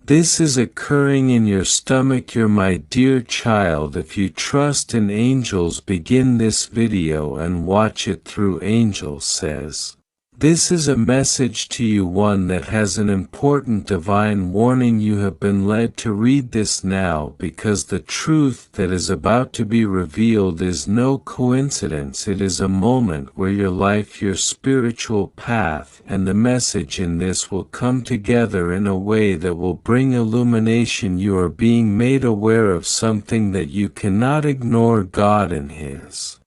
This is occurring in your stomach, my dear child. If you trust in angels, begin this video and watch it through. Angel says, this is a message to you, one that has an important divine warning. You have been led to read this now because the truth that is about to be revealed is no coincidence. It is a moment where your life, your spiritual path, and the message in this will come together in a way that will bring illumination. You are being made aware of something that you cannot ignore. God in His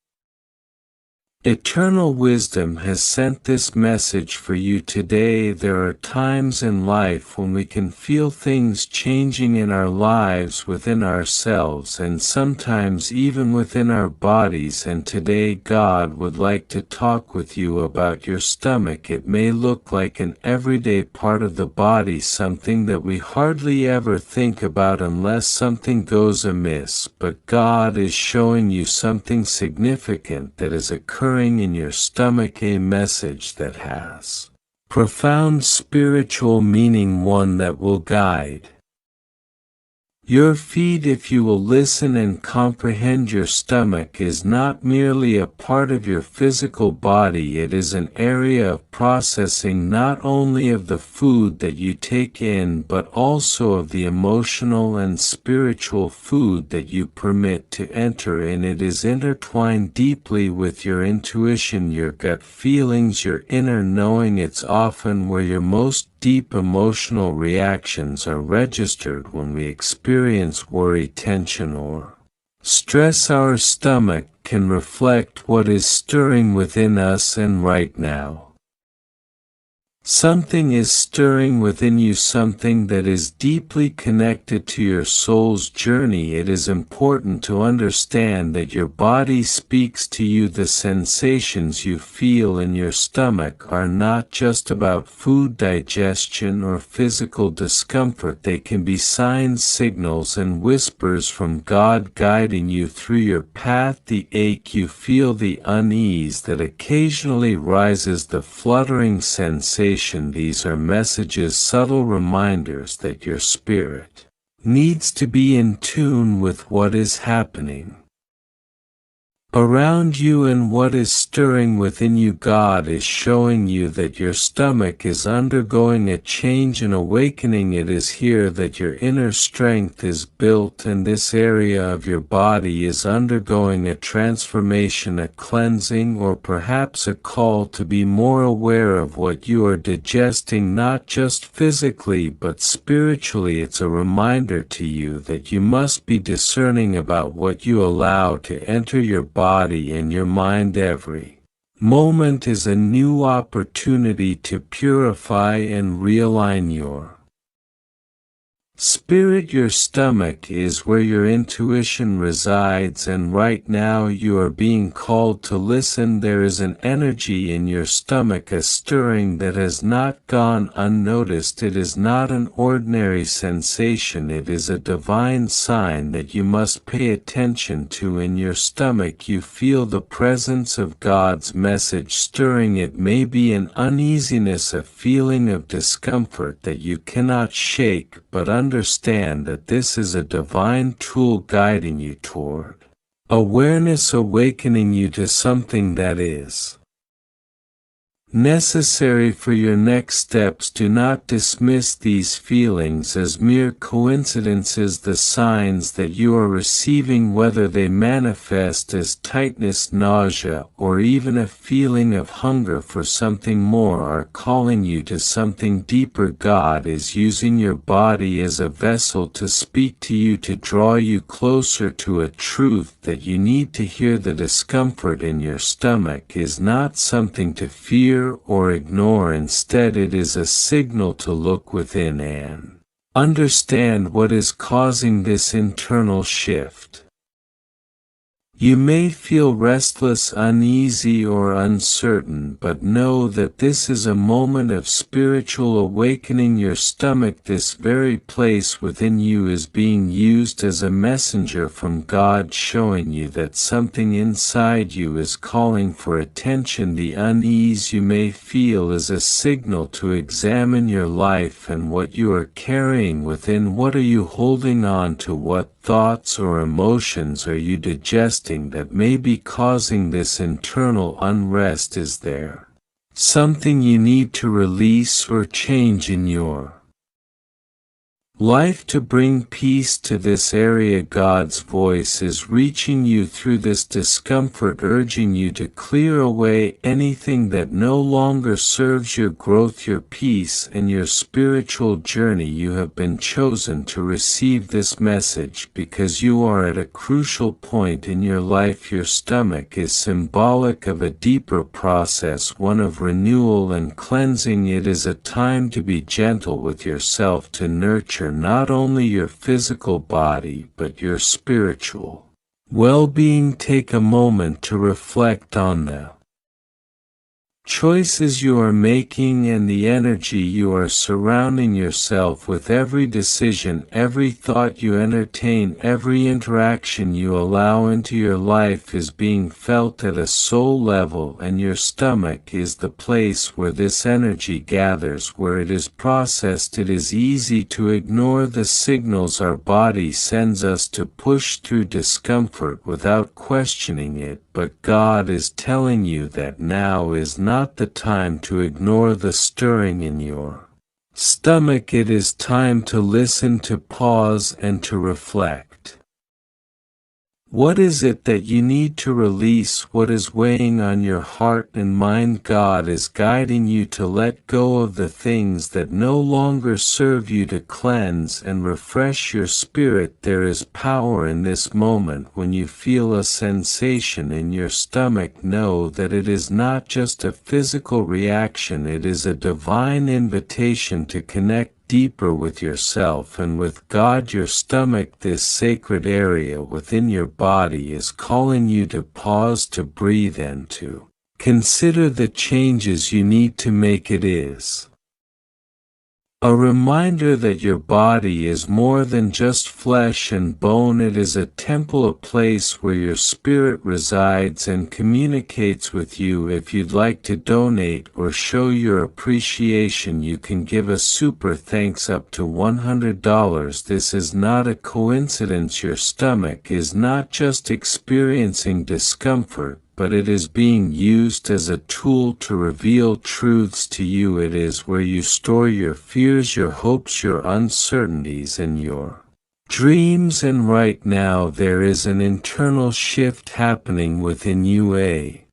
eternal wisdom has sent this message for you today. There are times in life when we can feel things changing in our lives, within ourselves, and sometimes even within our bodies, and today God would like to talk with you about your stomach. It may look like an everyday part of the body, something that we hardly ever think about unless something goes amiss, but God is showing you something significant that is occurring in your stomach, a message that has profound spiritual meaning, one that will guide your feet if you will listen and comprehend. Your stomach is not merely a part of your physical body, it is an area of processing not only of the food that you take in but also of the emotional and spiritual food that you permit to enter in. It is intertwined deeply with your intuition, your gut feelings, your inner knowing. It's often where your most deep emotional reactions are registered when we experience worry, tension, or stress. Our stomach can reflect what is stirring within us, and right now, something is stirring within you, something that is deeply connected to your soul's journey. It is important to understand that your body speaks to you. The sensations you feel in your stomach are not just about food digestion or physical discomfort. They can be signs, signals, and whispers from God guiding you through your path. The ache you feel, the unease that occasionally rises, the fluttering sensation. These are messages, subtle reminders that your spirit needs to be in tune with what is happening around you and what is stirring within you. God is showing you that your stomach is undergoing a change, an awakening. It is here that your inner strength is built, and this area of your body is undergoing a transformation, a cleansing, or perhaps a call to be more aware of what you are digesting, not just physically but spiritually. It's a reminder to you that you must be discerning about what you allow to enter your body and your mind. Every moment is a new opportunity to purify and realign your spirit. Your stomach is where your intuition resides, and right now you are being called to listen. There is an energy in your stomach, a stirring that has not gone unnoticed. It is not an ordinary sensation, it is a divine sign that you must pay attention to. In your stomach you feel the presence of God's message stirring. It may be an uneasiness, a feeling of discomfort that you cannot shake, but understand that this is a divine tool guiding you toward awareness, awakening you to something that is necessary for your next steps. Do not dismiss these feelings as mere coincidences. The signs that you are receiving, whether they manifest as tightness, nausea, or even a feeling of hunger for something more, are calling you to something deeper. God is using your body as a vessel to speak to you, to draw you closer to a truth that you need to hear. The discomfort in your stomach is not something to fear or ignore. Instead, it is a signal to look within and understand what is causing this internal shift. You may feel restless, uneasy, or uncertain, but know that this is a moment of spiritual awakening. Your stomach, this very place within you, is being used as a messenger from God, showing you that something inside you is calling for attention. The unease you may feel is a signal to examine your life and what you are carrying within. What are you holding on to? What thoughts or emotions are you digesting that may be causing this internal unrest? Is there something you need to release or change in your life to bring peace to this area? God's voice is reaching you through this discomfort, urging you to clear away anything that no longer serves your growth, your peace, and your spiritual journey. You have been chosen to receive this message because you are at a crucial point in your life. Your stomach is symbolic of a deeper process, one of renewal and cleansing. It is a time to be gentle with yourself, to nurture not only your physical body but your spiritual well-being. Take a moment to reflect on the choices you are making and the energy you are surrounding yourself with. Every decision, every thought you entertain, every interaction you allow into your life is being felt at a soul level, and your stomach is the place where this energy gathers, where it is processed. It is easy to ignore the signals our body sends us, to push through discomfort without questioning it, but God is telling you that now is not the time to ignore the stirring in your stomach. It is time to listen, to pause, and to reflect. What is it that you need to release? What is weighing on your heart and mind? God is guiding you to let go of the things that no longer serve you, to cleanse and refresh your spirit. There is power in this moment. When you feel a sensation in your stomach, know that it is not just a physical reaction. It is a divine invitation to connect deeper with yourself and with God. Your stomach, this sacred area within your body, is calling you to pause, to breathe, and to consider the changes you need to make. It is a reminder that your body is more than just flesh and bone. It is a temple, a place where your spirit resides and communicates with you. If you'd like to donate or show your appreciation, you can give a super thanks up to $100. This is not a coincidence. Your stomach is not just experiencing discomfort, but it is being used as a tool to reveal truths to you. It is where you store your fears, your hopes, your uncertainties, and your dreams. And right now there is an internal shift happening within you, a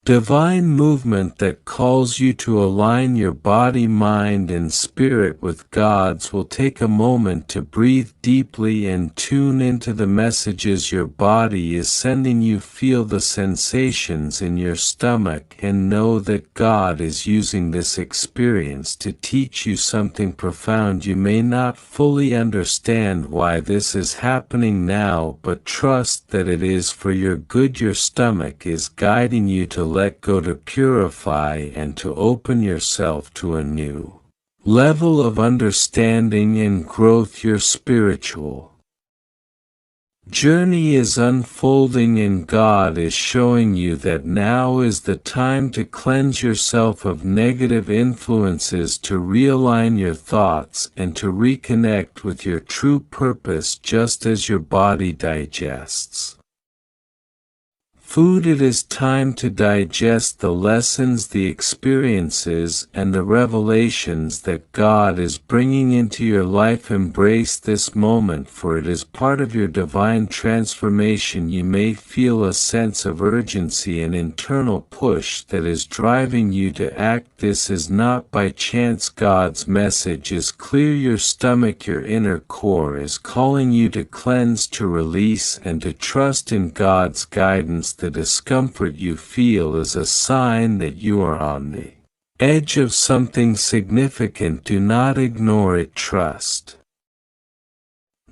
divine movement that calls you to align your body, mind, and spirit with God's. Will take a moment to breathe deeply and tune into the messages your body is sending you. Feel the sensations in your stomach and know that God is using this experience to teach you something profound. You may not fully understand why this is happening now, but trust that it is for your good. Your stomach is guiding you to let go, to purify, and to open yourself to a new level of understanding and growth. Your spiritual journey is unfolding, and God is showing you that now is the time to cleanse yourself of negative influences, to realign your thoughts, and to reconnect with your true purpose. Just as your body digests food, it is time to digest the lessons, the experiences, and the revelations that God is bringing into your life. Embrace this moment, for it is part of your divine transformation. You may feel a sense of urgency, an internal push that is driving you to act. This is not by chance. God's message is clear. Your stomach, your inner core, is calling you to cleanse, to release, and to trust in God's guidance. The discomfort you feel is a sign that you are on the edge of something significant. Do not ignore it. Trust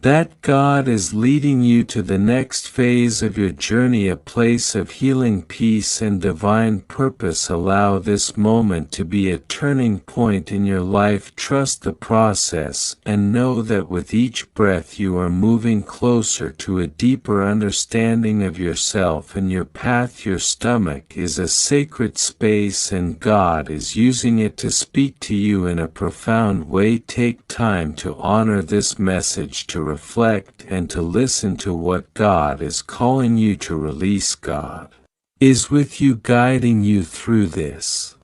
That God is leading you to the next phase of your journey, a place of healing, peace, and divine purpose. Allow this moment to be a turning point in your life. Trust the process and know that with each breath you are moving closer to a deeper understanding of yourself and your path. Your stomach is a sacred space and God is using it to speak to you in a profound way. Take time to honor this message, to reflect and to listen to what God is calling you to release. God is with you, guiding you through this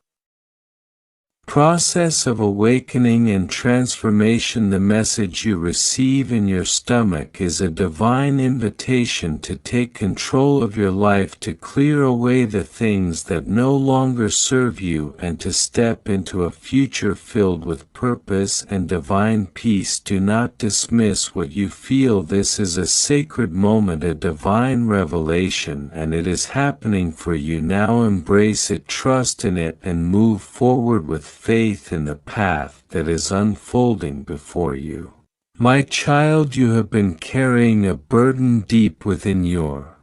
process of awakening and transformation. The message you receive in your stomach is a divine invitation to take control of your life, to clear away the things that no longer serve you, and to step into a future filled with purpose and divine peace. Do not dismiss what you feel. This is a sacred moment, a divine revelation, and it is happening for you now. Embrace it, trust in it, and move forward with faith in the path that is unfolding before you. My child, you have been carrying a burden deep within your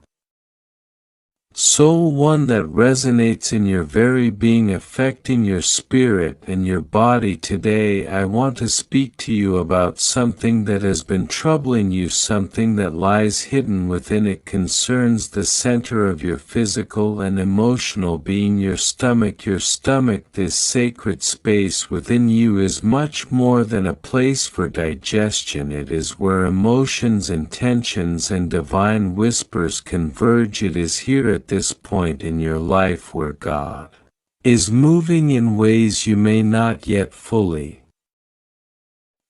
soul, one that resonates in your very being, affecting your spirit and your body. Today I want to speak to you about something that has been troubling you, something that lies hidden within. It concerns the center of your physical and emotional being, your stomach. Your stomach, this sacred space within you, is much more than a place for digestion. It is where emotions, intentions, and divine whispers converge. It is here at this point in your life where God is moving in ways you may not yet fully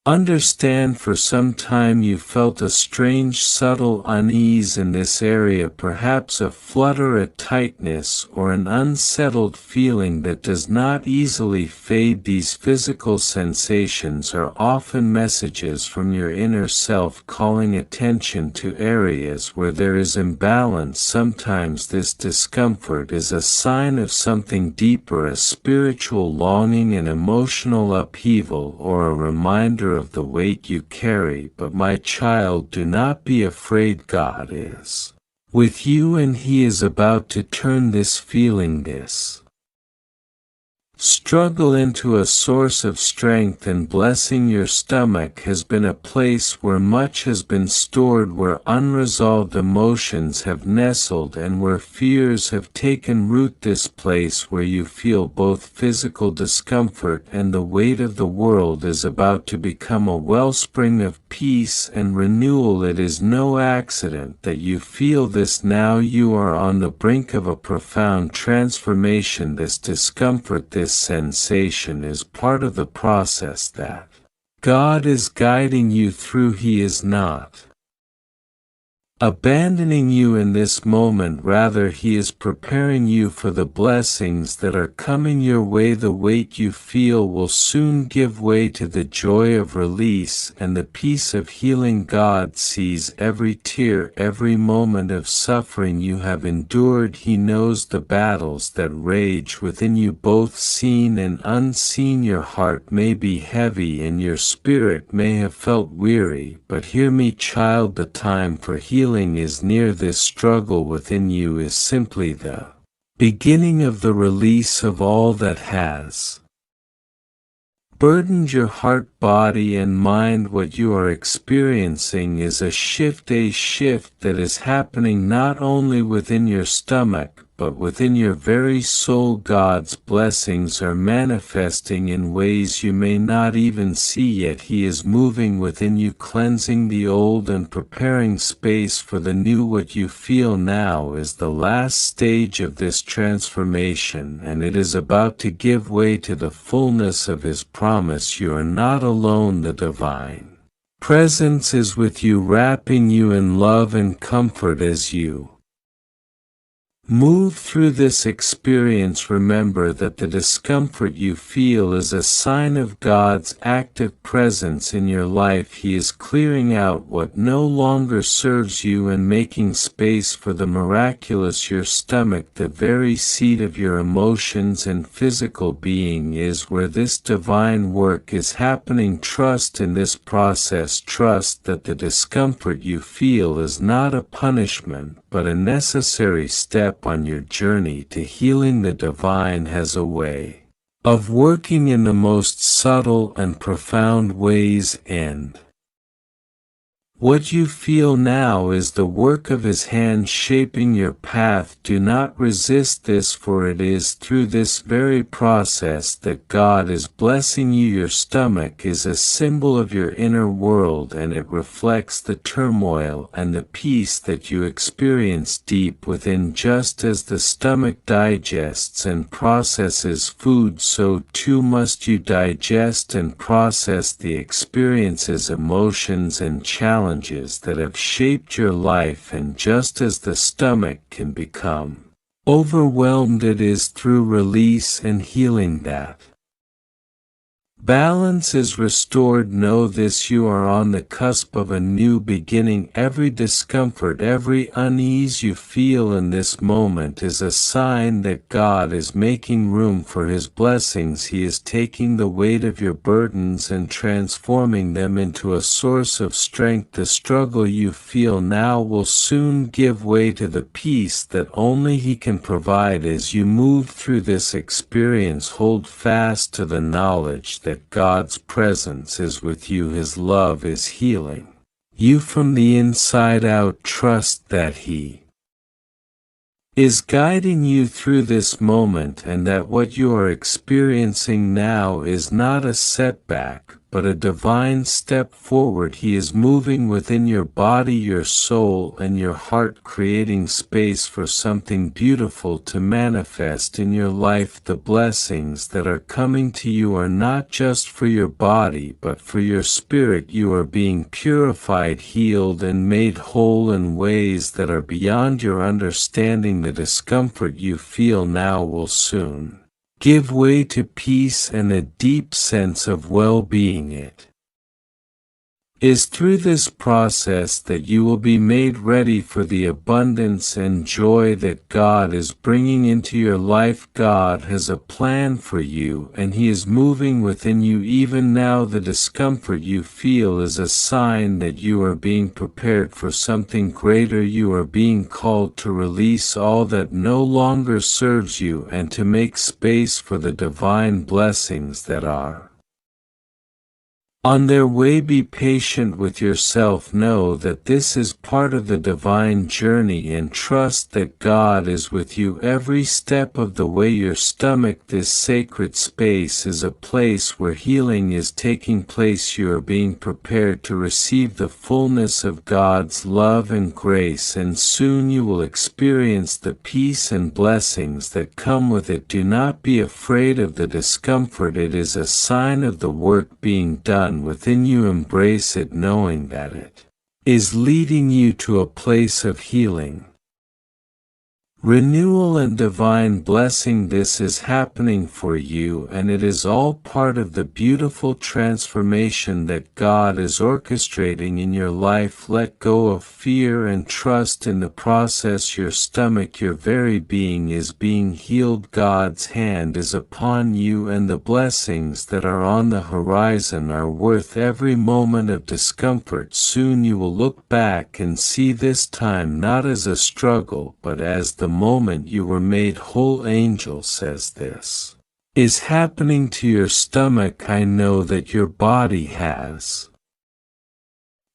understand. For some time you felt a strange, subtle unease in this area, perhaps a flutter, a tightness, or an unsettled feeling that does not easily fade. These physical sensations are often messages from your inner self calling attention to areas where there is imbalance. Sometimes this discomfort is a sign of something deeper, a spiritual longing, an emotional upheaval, or a reminder of the weight you carry. But my child, do not be afraid. God is with you, and He is about to turn this feeling, this struggle, into a source of strength and blessing. Your stomach has been a place where much has been stored, where unresolved emotions have nestled, and where fears have taken root. This place where you feel both physical discomfort and the weight of the world is about to become a wellspring of peace and renewal. It is no accident that you feel this now. You are on the brink of a profound transformation. This discomfort, this sensation, is part of the process that God is guiding you through. He is not abandoning you in this moment, rather He is preparing you for the blessings that are coming your way. The weight you feel will soon give way to the joy of release and the peace of healing. God sees every tear, every moment of suffering you have endured. He knows the battles that rage within you, both seen and unseen. Your heart may be heavy and your spirit may have felt weary, but hear me, child, the time for healing is near. This struggle within you is simply the beginning of the release of all that has burdened your heart, body, and mind. What you are experiencing is a shift that is happening not only within your stomach, but within your very soul. God's blessings are manifesting in ways you may not even see yet. He is moving within you, cleansing the old and preparing space for the new. What you feel now is the last stage of this transformation, and it is about to give way to the fullness of His promise. You are not alone. The divine presence is with you, wrapping you in love and comfort as you Move through this experience. Remember that the discomfort you feel is a sign of God's active presence in your life. He is clearing out what no longer serves you and making space for the miraculous. Your stomach, the very seat of your emotions and physical being, is where this divine work is happening. Trust in this process. Trust that the discomfort you feel is not a punishment, but a necessary step on your journey to healing. The divine has a way of working in the most subtle and profound ways, and what you feel now is the work of His hand shaping your path. Do not resist this, for it is through this very process that God is blessing you. Your stomach is a symbol of your inner world, and it reflects the turmoil and the peace that you experience deep within. Just as the stomach digests and processes food, so too must you digest and process the experiences, emotions, and challenges that have shaped your life. And just as the stomach can become overwhelmed, it is through release and healing that balance is restored. Know this: you are on the cusp of a new beginning. Every discomfort, every unease you feel in this moment is a sign that God is making room for His blessings. He is taking the weight of your burdens and transforming them into a source of strength. The struggle you feel now will soon give way to the peace that only He can provide. As you move through this experience, hold fast to the knowledge that God's presence is with you. His love is healing you from the inside out. Trust that He is guiding you through this moment, and that what you are experiencing now is not a setback, but a divine step forward. He is moving within your body, your soul, and your heart, creating space for something beautiful to manifest in your life. The blessings that are coming to you are not just for your body, but for your spirit. You are being purified, healed, and made whole in ways that are beyond your understanding. The discomfort you feel now will soon give way to peace and a deep sense of well-being. It is through this process that you will be made ready for the abundance and joy that God is bringing into your life. God has a plan for you, and He is moving within you even now. The discomfort you feel is a sign that you are being prepared for something greater. You are being called to release all that no longer serves you and to make space for the divine blessings that are on their way. Be patient with yourself. Know that this is part of the divine journey, and trust that God is with you every step of the way. Your stomach, this sacred space, is a place where healing is taking place. You are being prepared to receive the fullness of God's love and grace, and soon you will experience the peace and blessings that come with it. Do not be afraid of the discomfort. It is a sign of the work being done within you. Embrace it, knowing that it is leading you to a place of healing, renewal, and divine blessing. This is happening for you, and it is all part of the beautiful transformation that God is orchestrating in your life. Let go of fear and trust in the process. Your stomach, your very being, is being healed. God's hand is upon you, and the blessings that are on the horizon are worth every moment of discomfort. Soon you will look back and see this time not as a struggle, but as the moment you were made whole. Angel says this is happening to your stomach. I know that your body has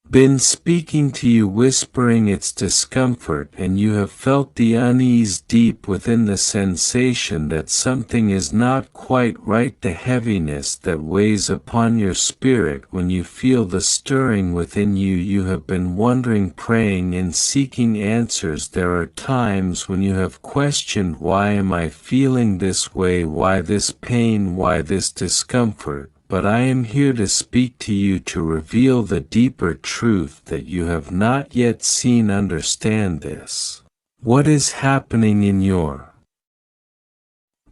been speaking to you, whispering its discomfort, and you have felt the unease deep within, the sensation that something is not quite right, the heaviness that weighs upon your spirit when you feel the stirring within you. You have been wondering, praying, and seeking answers. There are times when you have questioned, why am I feeling this way? Why this pain? Why this discomfort? But I am here to speak to you, to reveal the deeper truth that you have not yet seen. Understand this What is happening in your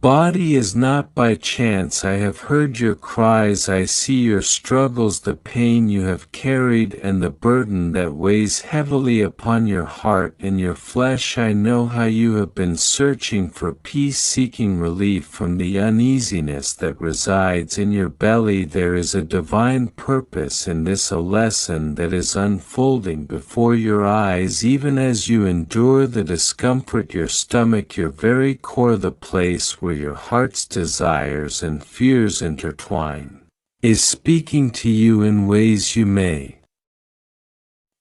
body is not by chance. I have heard your cries, I see your struggles, the pain you have carried and the burden that weighs heavily upon your heart and your flesh. I know how you have been searching for peace, seeking relief from the uneasiness that resides in your belly. There is a divine purpose in this, a lesson that is unfolding before your eyes, even as you endure the discomfort. Your stomach, your very core, the place where your heart's desires and fears intertwine, is speaking to you in ways you may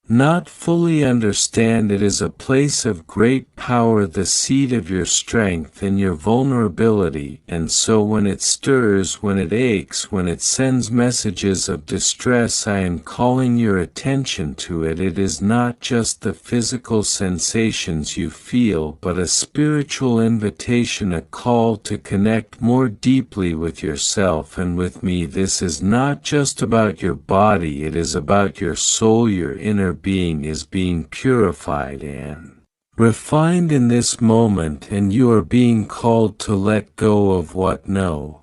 not fully understand. It is a place of great power, the seat of your strength and your vulnerability, and so when it stirs, when it aches, when it sends messages of distress, I am calling your attention to it. It is not just the physical sensations you feel, but a spiritual invitation, a call to connect more deeply with yourself and with me. This is not just about your body, it is about your soul. Your inner being is being purified and refined in this moment, and you are being called to let go of what no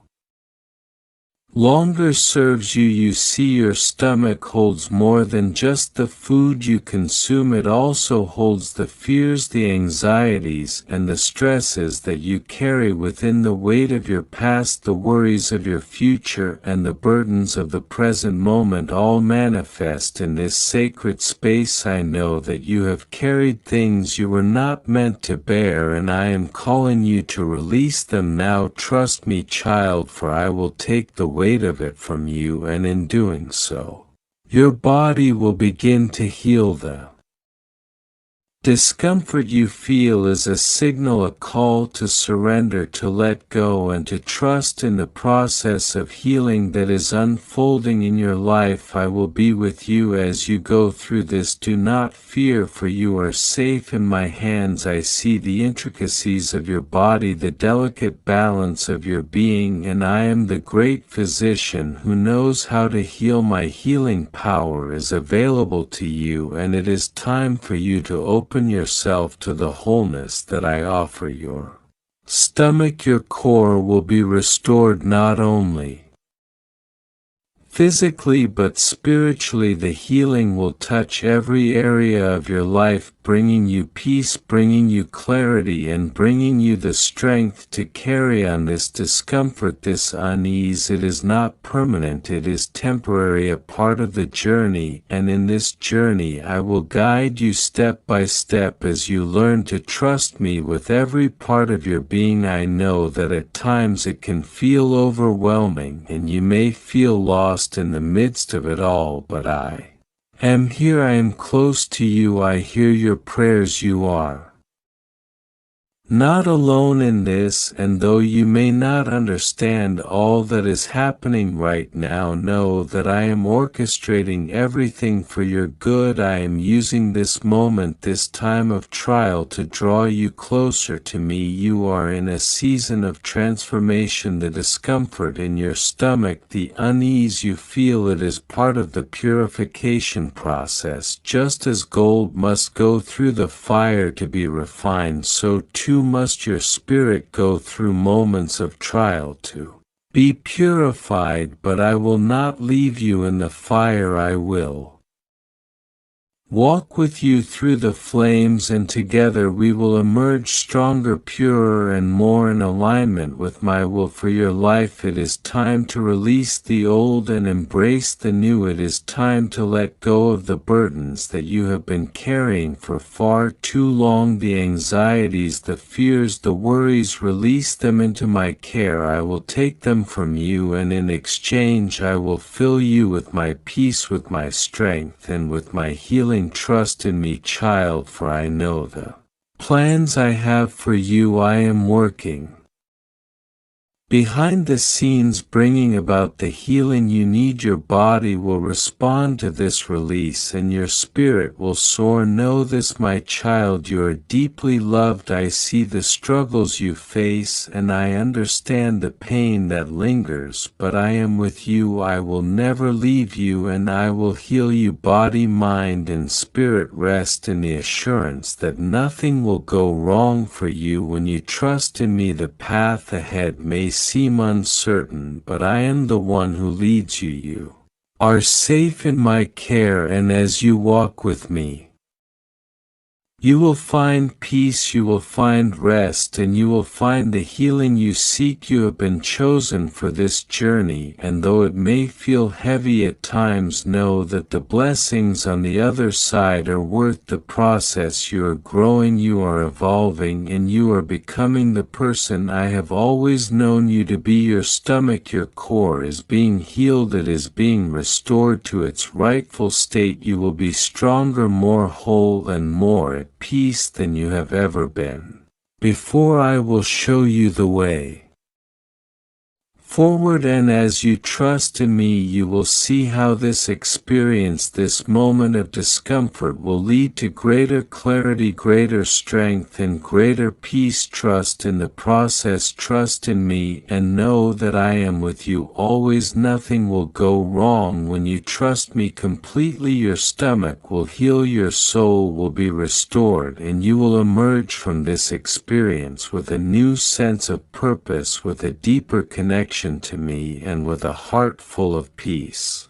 longer serves you. You see, your stomach holds more than just the food you consume. It also holds the fears, the anxieties, and the stresses that you carry within, the weight of your past, the worries of your future, and the burdens of the present moment, all manifest in this sacred space. I know that you have carried things you were not meant to bear, and I am calling you to release them now. Trust me, child, for I will take the weight of it from you, and in doing so, your body will begin to heal. The discomfort you feel is a signal, a call to surrender, to let go, and to trust in the process of healing that is unfolding in your life. I will be with you as you go through this. Do not fear, for you are safe in my hands. I see the intricacies of your body, the delicate balance of your being, and I am the great physician who knows how to heal. My healing power is available to you, and it is time for you to open yourself to the wholeness that I offer. Your stomach, your core will be restored, not only physically but spiritually. The healing will touch every area of your life, bringing you peace, bringing you clarity, and bringing you the strength to carry on. This discomfort, this unease, it is not permanent, it is temporary, a part of the journey, and in this journey I will guide you step by step as you learn to trust me with every part of your being. I know that at times it can feel overwhelming and you may feel lost in the midst of it all, but I am here. I am close to you. I hear your prayers. You are not alone in this, and though you may not understand all that is happening right now, know that I am orchestrating everything for your good. I am using this moment, this time of trial, to draw you closer to me. You are in a season of transformation. The discomfort in your stomach, the unease you feel, it is part of the purification process. Just as gold must go through the fire to be refined, so too must your spirit go through moments of trial to be purified. But I will not leave you in the fire. I will walk with you through the flames, and together we will emerge stronger, purer, and more in alignment with my will for your life. It is time to release the old and embrace the new. It is time to let go of the burdens that you have been carrying for far too long, the anxieties, the fears, the worries. Release them into my care. I will take them from you, and in exchange I will fill you with my peace, with my strength, and with my healing. Trust in me, child, for I know the plans I have for you. I am working behind the scenes bringing about the healing you need. Your body will respond to this release and your spirit will soar. Know this, my child, you are deeply loved. I see the struggles you face and I understand the pain that lingers, but I am with you. I will never leave you and I will heal you. Body, mind, and spirit rest in the assurance that nothing will go wrong for you when you trust in me. The path ahead may seem uncertain, but I am the one who leads you. You are safe in my care, and as you walk with me, you will find peace, you will find rest, and you will find the healing you seek. You have been chosen for this journey, and though it may feel heavy at times, know that the blessings on the other side are worth the process. You are growing, you are evolving, and you are becoming the person I have always known you to be. Your stomach, your core is being healed, it is being restored to its rightful state. You will be stronger, more whole, and more at peace than you have ever been before. I will show you the way forward, and as you trust in me, you will see how this experience, this moment of discomfort, will lead to greater clarity, greater strength, and greater peace. Trust in the process, trust in me, and know that I am with you always. Nothing will go wrong when you trust me completely. Your stomach will heal, your soul will be restored, and you will emerge from this experience with a new sense of purpose, with a deeper connection to me, and with a heart full of peace.